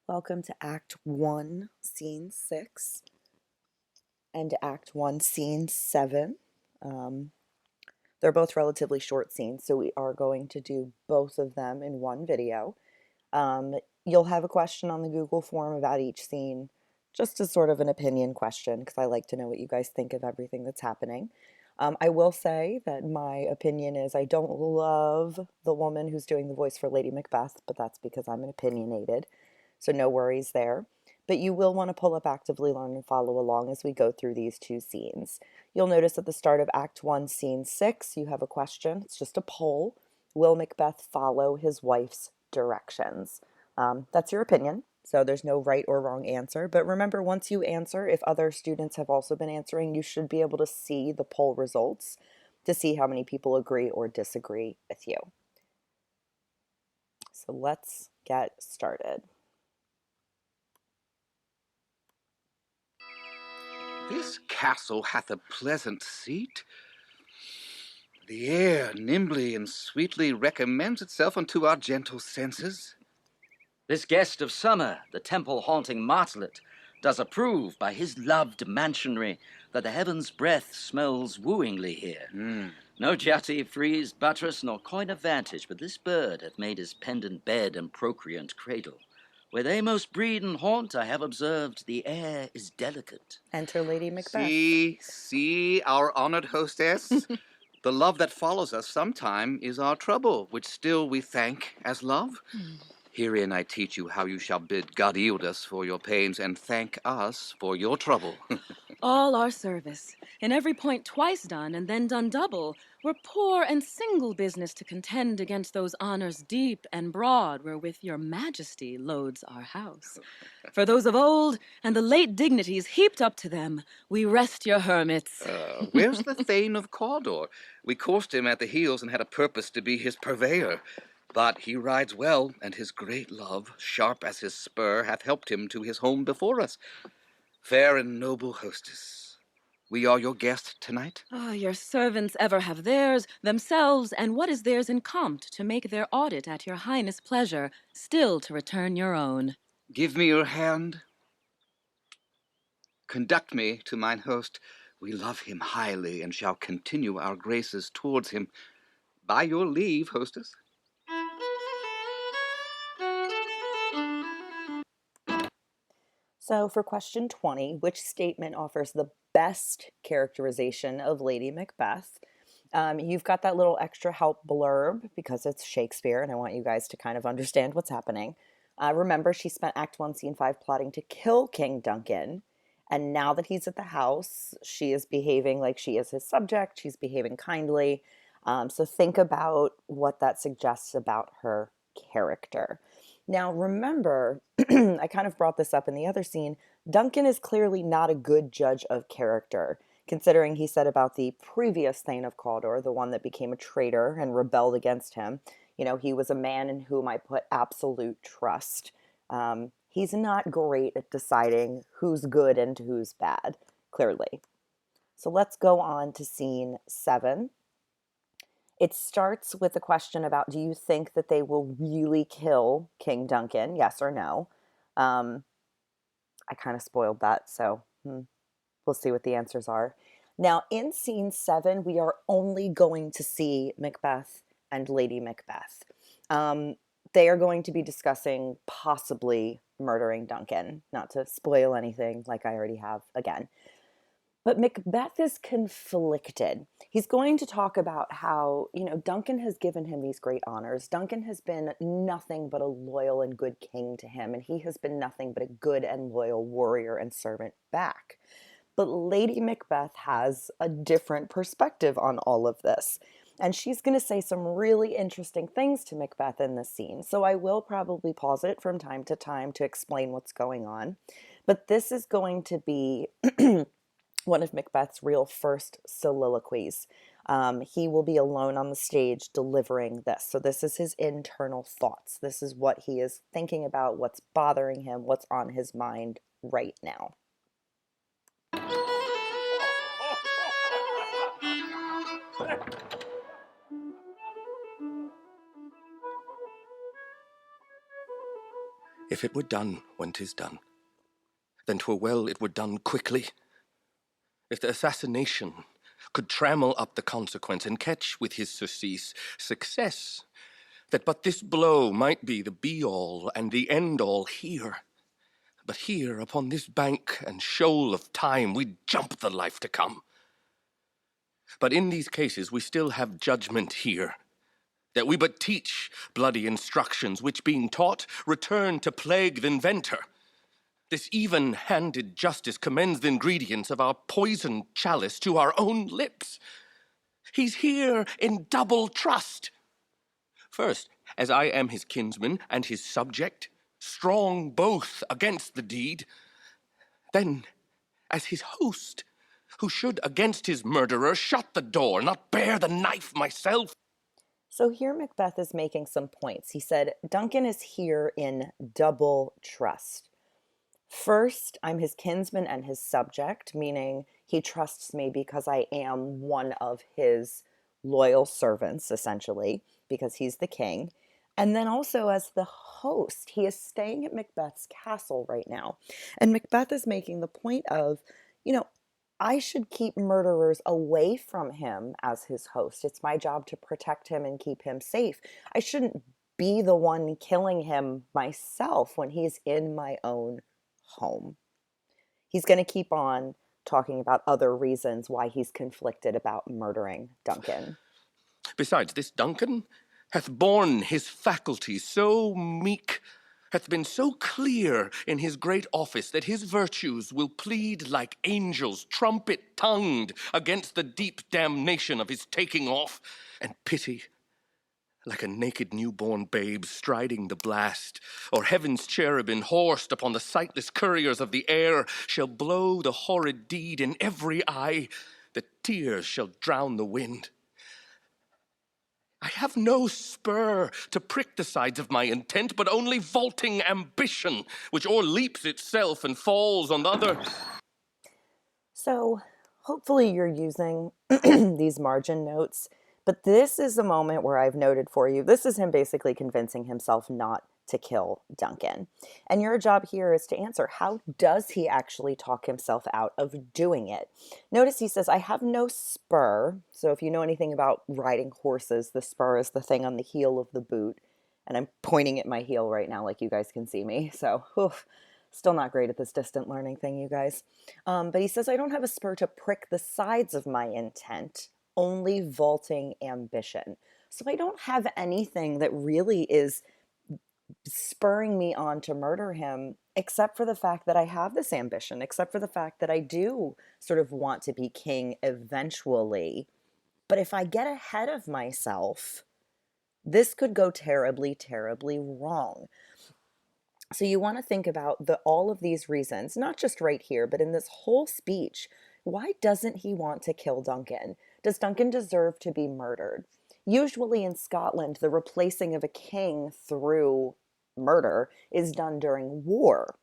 Welcome to Act 1, Scene 6, and Act 1, Scene 7. Um, they're both relatively short scenes, so we are going to do both of them in one video. You'll have a question on the Google form about each scene, just as sort of an opinion question, because I like to know what you guys think of everything that's happening. I will say that my opinion is I don't love the woman who's doing the voice for Lady Macbeth, but that's because I'm an opinionated. So no worries there. But you will want to pull up Actively Learn and follow along as we go through these two scenes. You'll notice at the start of Act 1, Scene 6, you have a question. It's just a poll. Will Macbeth follow his wife's directions? That's your opinion, so there's no right or wrong answer. But remember, once you answer, if other students have also been answering, you should be able to see the poll results to see how many people agree or disagree with you. So let's get started. This castle hath a pleasant seat. The air nimbly and sweetly recommends itself unto our gentle senses. This guest of summer, the temple-haunting martlet, does approve by his loved mansionry that the heaven's breath smells wooingly here. No jutty, frieze, buttress, nor coign of vantage, but this bird hath made his pendant bed and procreant cradle. Where they most breed and haunt, I have observed, the air is delicate. Enter Lady Macbeth. See, our honored hostess. The love that follows us sometime is our trouble, which still we thank as love. Herein I teach you how you shall bid God yield us for your pains and thank us for your trouble. All our service, in every point twice done and then done double, were poor and single business to contend against those honors deep and broad wherewith your majesty loads our house. For those of old and the late dignities heaped up to them, we rest your hermits. Where's the Thane of Cawdor? We coursed him at the heels and had a purpose to be his purveyor. But he rides well, and his great love, sharp as his spur, hath helped him to his home before us. Fair and noble hostess, we are your guest tonight. Your servants ever have theirs, themselves, and what is theirs in compt, to make their audit at your highness' pleasure, still to return your own. Give me your hand. Conduct me to mine host. We love him highly, and shall continue our graces towards him. By your leave, hostess. So for question 20, which statement offers the best characterization of Lady Macbeth? You've got that little extra help blurb because it's Shakespeare and I want you guys to kind of understand what's happening. Remember, she spent Act 1, Scene 5 plotting to kill King Duncan. And now that he's at the house, she is behaving like she is his subject. She's behaving kindly. So think about what that suggests about her character. Now, remember, I kind of brought this up in the other scene. Duncan is clearly not a good judge of character, considering he said about the previous Thane of Cawdor, the one that became a traitor and rebelled against him, he was a man in whom I put absolute trust. He's not great at deciding who's good and who's bad, clearly. So let's go on to scene 7. It starts with a question about, do you think that they will really kill King Duncan? Yes or no? I kind of spoiled that, so we'll see what the answers are. Now, in scene 7, we are only going to see Macbeth and Lady Macbeth. They are going to be discussing possibly murdering Duncan. Not to spoil anything like I already have again. But Macbeth is conflicted. He's going to talk about how, Duncan has given him these great honors. Duncan has been nothing but a loyal and good king to him, and he has been nothing but a good and loyal warrior and servant back. But Lady Macbeth has a different perspective on all of this. And she's going to say some really interesting things to Macbeth in this scene. So I will probably pause it from time to time to explain what's going on. But this is going to be one of Macbeth's real first soliloquies. He will be alone on the stage delivering this. So this is his internal thoughts. This is what he is thinking about, what's bothering him, what's on his mind right now. If it were done when 'tis done, then 'twere well it were done quickly. If the assassination could trammel up the consequence and catch with his surcease success, that but this blow might be the be-all and the end-all here. But here, upon this bank and shoal of time, we jump the life to come. But in these cases we still have judgment here, that we but teach bloody instructions, which being taught, return to plague the inventor. This even-handed justice commends the ingredients of our poisoned chalice to our own lips. He's here in double trust. First, as I am his kinsman and his subject, strong both against the deed. Then, as his host, who should against his murderer shut the door, not bear the knife myself. So here Macbeth is making some points. He said, Duncan is here in double trust. First, I'm his kinsman and his subject, meaning he trusts me because I am one of his loyal servants, essentially, because he's the king. And then also as the host, he is staying at Macbeth's castle right now. And Macbeth is making the point of, you know, I should keep murderers away from him as his host. It's my job to protect him and keep him safe. I shouldn't be the one killing him myself when he's in my own home. He's going to keep on talking about other reasons why he's conflicted about murdering Duncan. Besides, this Duncan hath borne his faculties so meek, hath been so clear in his great office, that his virtues will plead like angels trumpet-tongued against the deep damnation of his taking off, and pity like a naked newborn babe striding the blast, or heaven's cherubim horsed upon the sightless couriers of the air, shall blow the horrid deed in every eye, that tears shall drown the wind. I have no spur to prick the sides of my intent, but only vaulting ambition, which o'erleaps itself and falls on others. So hopefully you're using these margin notes, but this is the moment where I've noted for you, this is him basically convincing himself not to kill Duncan. And your job here is to answer, how does he actually talk himself out of doing it? Notice he says, I have no spur. So if you know anything about riding horses, the spur is the thing on the heel of the boot. And I'm pointing at my heel right now, like you guys can see me. So, still not great at this distant learning thing, you guys. But he says, I don't have a spur to prick the sides of my intent, only vaulting ambition. So I don't have anything that really is spurring me on to murder him, except for the fact that I have this ambition, except for the fact that I do sort of want to be king eventually. But if I get ahead of myself, this could go terribly, terribly wrong. So you want to think about all of these reasons, not just right here, but in this whole speech. Why doesn't he want to kill Duncan? Does Duncan deserve to be murdered? Usually in Scotland, the replacing of a king through murder is done during war.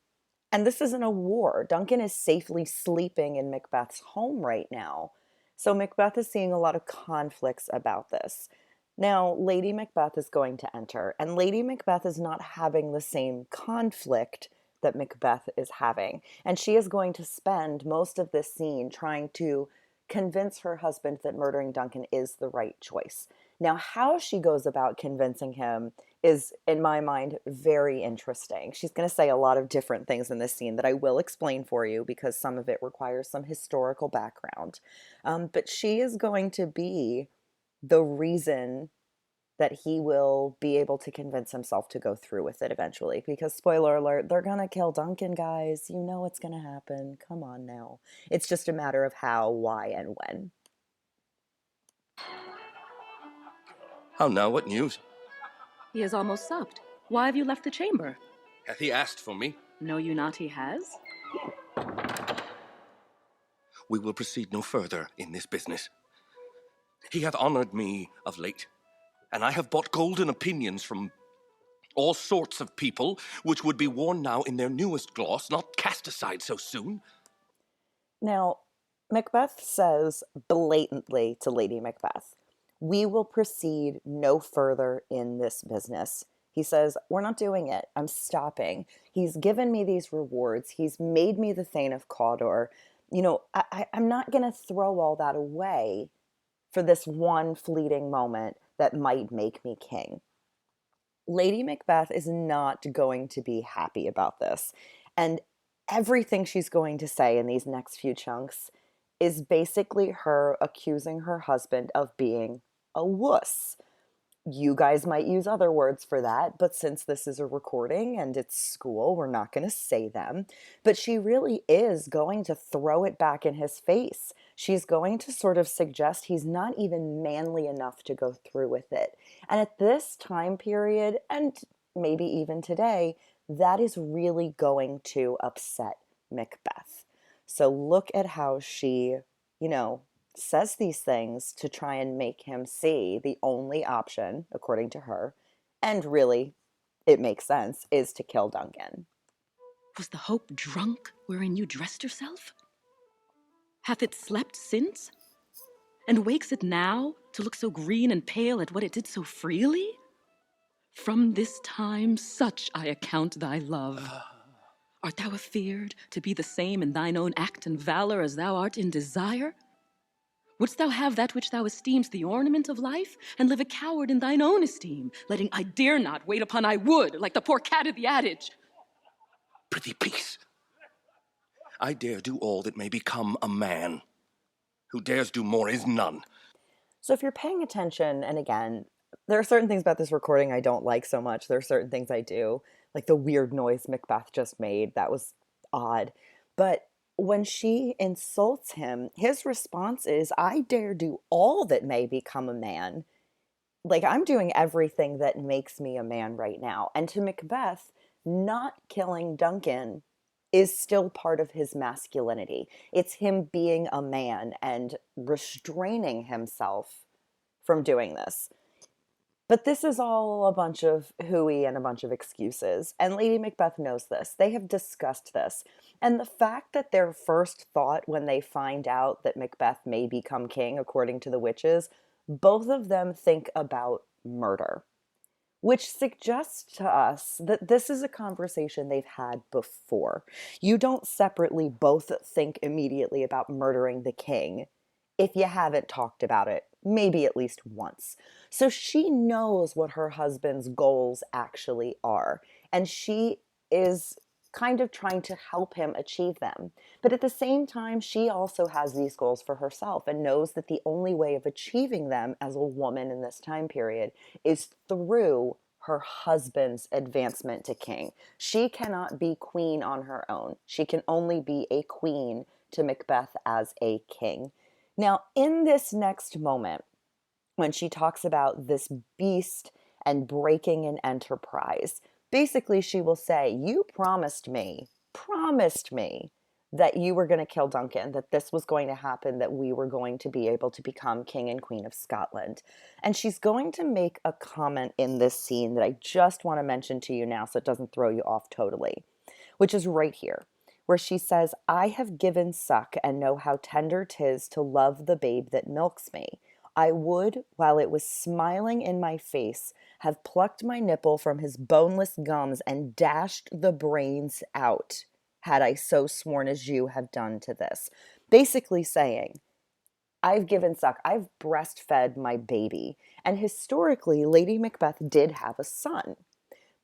And this isn't a war. Duncan is safely sleeping in Macbeth's home right now. So Macbeth is seeing a lot of conflicts about this. Now, Lady Macbeth is going to enter, and Lady Macbeth is not having the same conflict that Macbeth is having. And she is going to spend most of this scene trying to convince her husband that murdering Duncan is the right choice. Now, how she goes about convincing him is, in my mind, very interesting. She's going to say a lot of different things in this scene that I will explain for you because some of it requires some historical background. But she is going to be the reason that he will be able to convince himself to go through with it eventually. Because, spoiler alert, they're going to kill Duncan, guys. You know it's going to happen. Come on now. It's just a matter of how, why, and when. How now, what news? He is almost supped. Why have you left the chamber? Hath he asked for me? Know you not he has? We will proceed no further in this business. He hath honored me of late, and I have bought golden opinions from all sorts of people, which would be worn now in their newest gloss, not cast aside so soon. Now, Macbeth says blatantly to Lady Macbeth, we will proceed no further in this business. He says, we're not doing it. I'm stopping. He's given me these rewards. He's made me the Thane of Cawdor. I'm not going to throw all that away for this one fleeting moment that might make me king. Lady Macbeth is not going to be happy about this. And everything she's going to say in these next few chunks is basically her accusing her husband of being a wuss. You guys might use other words for that, but since this is a recording and it's school, we're not going to say them. But she really is going to throw it back in his face. She's going to sort of suggest he's not even manly enough to go through with it. And at this time period, and maybe even today, that is really going to upset Macbeth. So look at how she, you know, says these things to try and make him see the only option, according to her, and really, it makes sense, is to kill Duncan. Was the hope drunk wherein you dressed yourself? Hath it slept since? And wakes it now to look so green and pale at what it did so freely? From this time such I account thy love. Art thou afeared to be the same in thine own act and valor as thou art in desire? Wouldst thou have that which thou esteem'st the ornament of life, and live a coward in thine own esteem, letting I dare not wait upon I would, like the poor cat of the adage? Prithee, peace. I dare do all that may become a man. Who dares do more is none. So if you're paying attention, and again, there are certain things about this recording I don't like so much. There are certain things I do, like the weird noise Macbeth just made. That was odd. But when she insults him, his response is, I dare do all that may become a man. Like, I'm doing everything that makes me a man right now. And to Macbeth, not killing Duncan is still part of his masculinity. It's him being a man and restraining himself from doing this. But this is all a bunch of hooey and a bunch of excuses. And Lady Macbeth knows this. They have discussed this. And the fact that their first thought when they find out that Macbeth may become king, according to the witches, both of them think about murder, which suggests to us that this is a conversation they've had before. You don't separately both think immediately about murdering the king if you haven't talked about it, maybe at least once. So she knows what her husband's goals actually are, and she is kind of trying to help him achieve them. But at the same time, she also has these goals for herself and knows that the only way of achieving them as a woman in this time period is through her husband's advancement to king. She cannot be queen on her own. She can only be a queen to Macbeth as a king. Now, in this next moment, when she talks about this beast and breaking an enterprise, basically she will say, you promised me that you were going to kill Duncan, that this was going to happen, that we were going to be able to become king and queen of Scotland. And she's going to make a comment in this scene that I just want to mention to you now so it doesn't throw you off totally, which is right here, where she says, I have given suck and know how tender 'tis to love the babe that milks me. I would, while it was smiling in my face, have plucked my nipple from his boneless gums and dashed the brains out, had I so sworn as you have done to this. Basically saying, I've given suck, I've breastfed my baby. And historically, Lady Macbeth did have a son,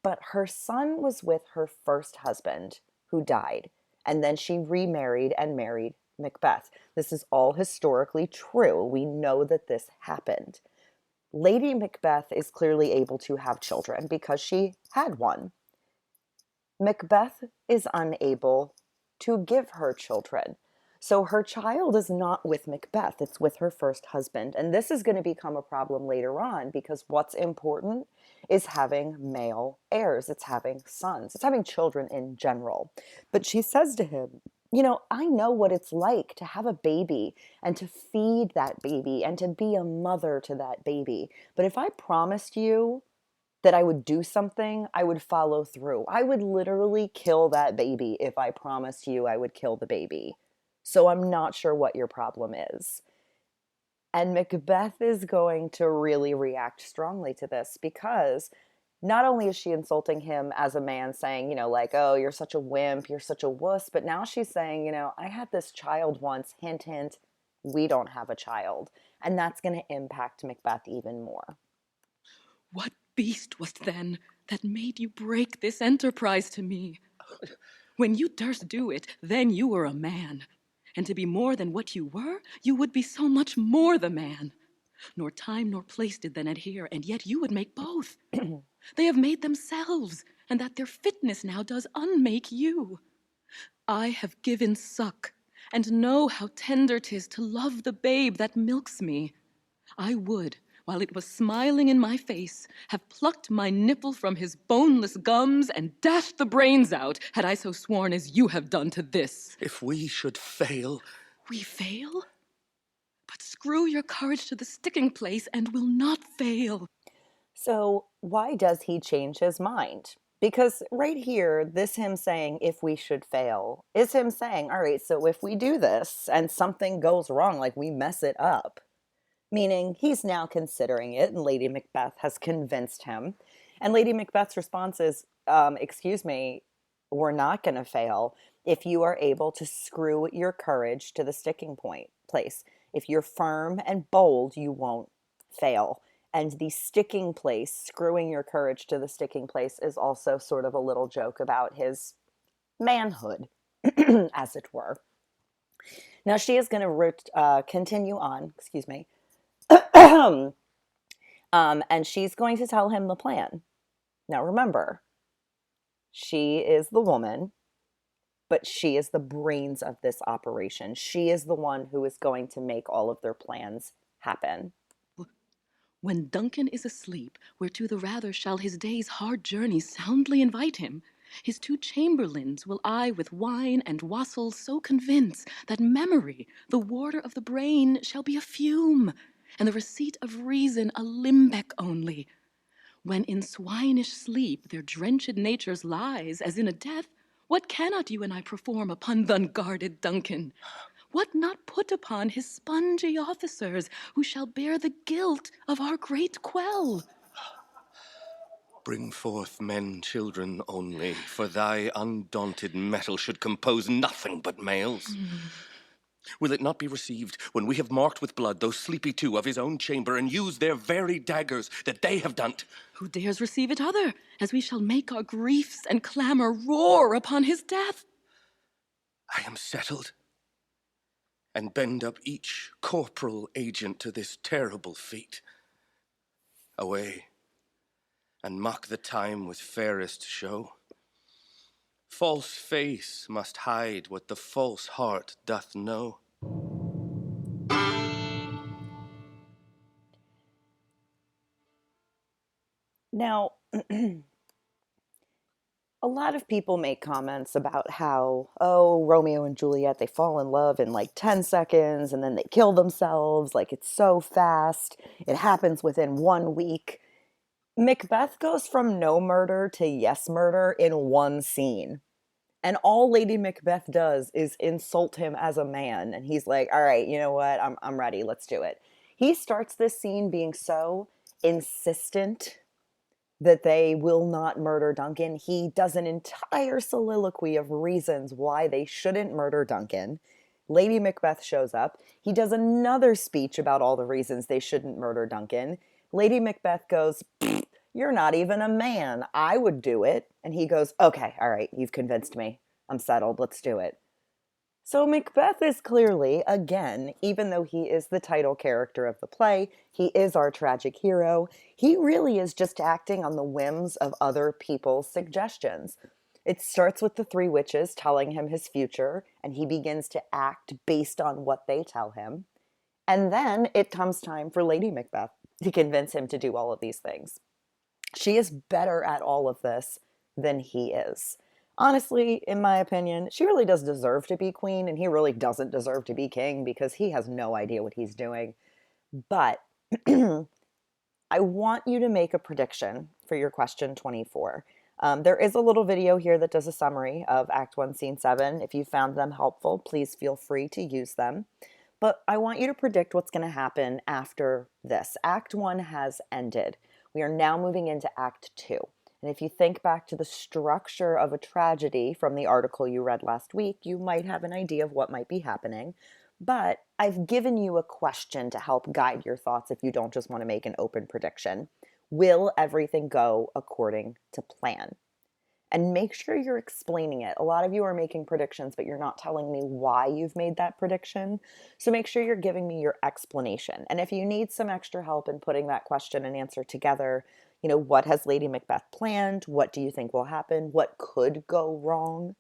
but her son was with her first husband, who died. And then she remarried and married Macbeth. This is all historically true. We know that this happened. Lady Macbeth is clearly able to have children because she had one. Macbeth is unable to give her children. So her child is not with Macbeth, it's with her first husband. And this is going to become a problem later on because what's important is having male heirs. It's having sons. It's having children in general. But she says to him, I know what it's like to have a baby and to feed that baby and to be a mother to that baby. But if I promised you that I would do something, I would follow through. I would literally kill that baby if I promised you I would kill the baby. So I'm not sure what your problem is. And Macbeth is going to really react strongly to this because not only is she insulting him as a man, saying, like, oh, you're such a wimp, you're such a wuss, but now she's saying, I had this child once, hint, hint, we don't have a child. And that's going to impact Macbeth even more. What beast was then that made you break this enterprise to me? When you durst do it, then you were a man. And to be more than what you were, you would be so much more the man. Nor time nor place did then adhere, and yet you would make both. They have made themselves, and that their fitness now does unmake you. I have given suck, and know how tender 'tis to love the babe that milks me. I would, while it was smiling in my face, have plucked my nipple from his boneless gums and dashed the brains out, had I so sworn as you have done to this. If we should fail... We fail? But screw your courage to the sticking place and will not fail. So why does he change his mind? Because right here, this him saying, if we should fail, is him saying, all right, so if we do this and something goes wrong, like we mess it up, meaning he's now considering it, and Lady Macbeth has convinced him. And Lady Macbeth's response is, excuse me, we're not going to fail if you are able to screw your courage to the sticking point place. If you're firm and bold, you won't fail. And the sticking place, screwing your courage to the sticking place, is also sort of a little joke about his manhood, as it were. Now she is going to continue on, excuse me, and she's going to tell him the plan. Now remember, she is the woman, but she is the brains of this operation. She is the one who is going to make all of their plans happen. When Duncan is asleep, whereto the rather shall his day's hard journey soundly invite him, his two chamberlains will I with wine and wassail so convince that memory, the warder of the brain, shall be a fume, and the receipt of reason a limbeck only. When in swinish sleep their drenched natures lies, as in a death, what cannot you and I perform upon th' unguarded Duncan? What not put upon his spongy officers, who shall bear the guilt of our great quell? Bring forth men, children only, for thy undaunted metal should compose nothing but males. Will it not be received when we have marked with blood those sleepy two of his own chamber, and use their very daggers that they have done't? Who dares receive it other, as we shall make our griefs and clamor roar upon his death? I am settled, and bend up each corporal agent to this terrible feat. Away, and mock the time with fairest show. False face must hide what the false heart doth know. Now, a lot of people make comments about how, oh, Romeo and Juliet, they fall in love in like 10 seconds and then they kill themselves. Like, it's so fast. It happens within 1 week. Macbeth goes from no murder to yes murder in one scene. And all Lady Macbeth does is insult him as a man. And he's like, all right, you know what? I'm ready. Let's do it. He starts this scene being so insistent that they will not murder Duncan. He does an entire soliloquy of reasons why they shouldn't murder Duncan. Lady Macbeth shows up. He does another speech about all the reasons they shouldn't murder Duncan. Lady Macbeth goes, you're not even a man. I would do it. And he goes, okay, all right, you've convinced me. I'm settled. Let's do it. So Macbeth is clearly, again, even though he is the title character of the play, he is our tragic hero, he really is just acting on the whims of other people's suggestions. It starts with the three witches telling him his future, and he begins to act based on what they tell him. And then it comes time for Lady Macbeth to convince him to do all of these things. She is better at all of this than he is. Honestly, in my opinion, she really does deserve to be queen, and he really doesn't deserve to be king because he has no idea what he's doing. But I want you to make a prediction for your question 24. There is a little video here that does a summary of Act 1, Scene 7. If you found them helpful, please feel free to use them. But I want you to predict what's going to happen after this. Act 1 has ended. We are now moving into Act Two. And if you think back to the structure of a tragedy from the article you read last week, you might have an idea of what might be happening. But I've given you a question to help guide your thoughts if you don't just want to make an open prediction. Will everything go according to plan? And make sure you're explaining it. A lot of you are making predictions, but you're not telling me why you've made that prediction. So make sure you're giving me your explanation. And if you need some extra help in putting that question and answer together, what has Lady Macbeth planned? What do you think will happen? What could go wrong?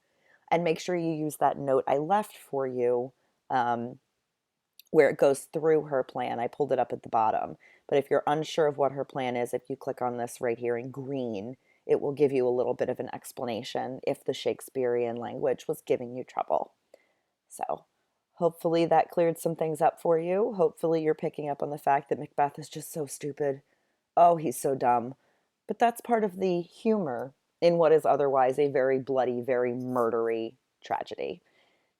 And make sure you use that note I left for you, where it goes through her plan. I pulled it up at the bottom. But if you're unsure of what her plan is, if you click on this right here in green, it will give you a little bit of an explanation if the Shakespearean language was giving you trouble. So hopefully that cleared some things up for you. Hopefully you're picking up on the fact that Macbeth is just so stupid. Oh, he's so dumb. But that's part of the humor in what is otherwise a very bloody, very murdery tragedy.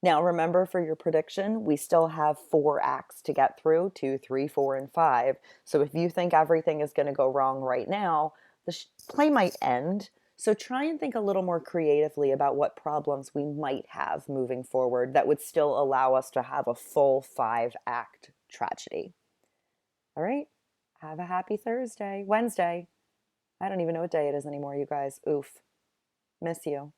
Now, remember, for your prediction, we still have 4 acts to get through: 2, 3, 4, and 5. So if you think everything is going to go wrong right now, the play might end. So try and think a little more creatively about what problems we might have moving forward that would still allow us to have a full 5-act tragedy. All right? Have a happy Wednesday. I don't even know what day it is anymore, you guys. Oof. Miss you.